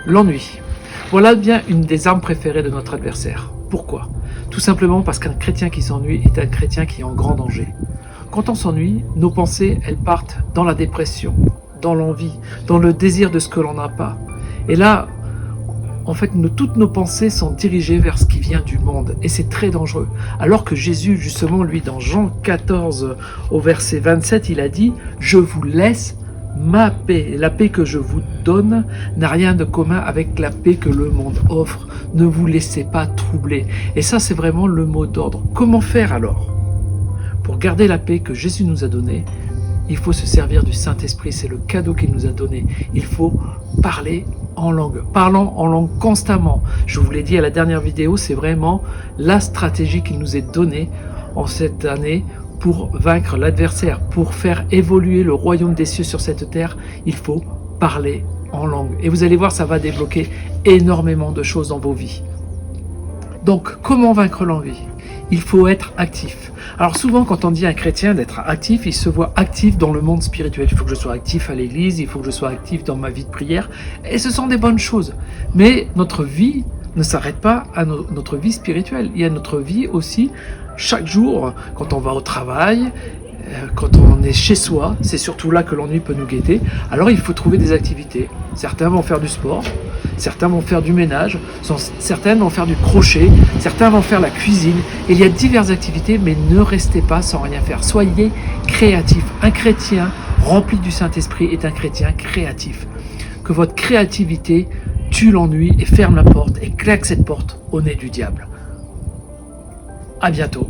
L'ennui. Voilà bien une des armes préférées de notre adversaire. Pourquoi? Tout simplement parce qu'un chrétien qui s'ennuie est un chrétien qui est en grand danger. Quand on s'ennuie, nos pensées, elles partent dans la dépression, dans l'envie, dans le désir de ce que l'on n'a pas. Et là, en fait, toutes nos pensées sont dirigées vers ce qui vient du monde. Et c'est très dangereux. Alors que Jésus, justement, lui, dans Jean 14, au verset 27, il a dit « Je vous laisse ma paix. La paix que je vous donne n'a rien de commun avec la paix que le monde offre. Ne vous laissez pas troubler. » Et ça, c'est vraiment le mot d'ordre. Comment faire alors? Pour garder la paix que Jésus nous a donnée, il faut se servir du Saint-Esprit. C'est le cadeau qu'il nous a donné. Il faut parler en langue, parlant en langue constamment. Je vous l'ai dit à la dernière vidéo, c'est vraiment la stratégie qui nous est donnée en cette année pour vaincre l'adversaire, pour faire évoluer le royaume des cieux sur cette terre. Il faut parler en langue. Et vous allez voir, ça va débloquer énormément de choses dans vos vies. Donc, comment vaincre l'envie? Il faut être actif. Alors souvent, quand on dit à un chrétien d'être actif, il se voit actif dans le monde spirituel. Il faut que je sois actif à l'église, il faut que je sois actif dans ma vie de prière. Et ce sont des bonnes choses. Mais notre vie ne s'arrête pas à notre vie spirituelle. Il y a notre vie aussi, chaque jour, quand on va au travail, quand on est chez soi, c'est surtout là que l'ennui peut nous guetter. Alors il faut trouver des activités. Certains vont faire du sport, certains vont faire du ménage, certains vont faire du crochet, certains vont faire la cuisine. Il y a diverses activités, mais ne restez pas sans rien faire. Soyez créatifs. Un chrétien rempli du Saint-Esprit est un chrétien créatif. Que votre créativité tue l'ennui et ferme la porte et claque cette porte au nez du diable. À bientôt.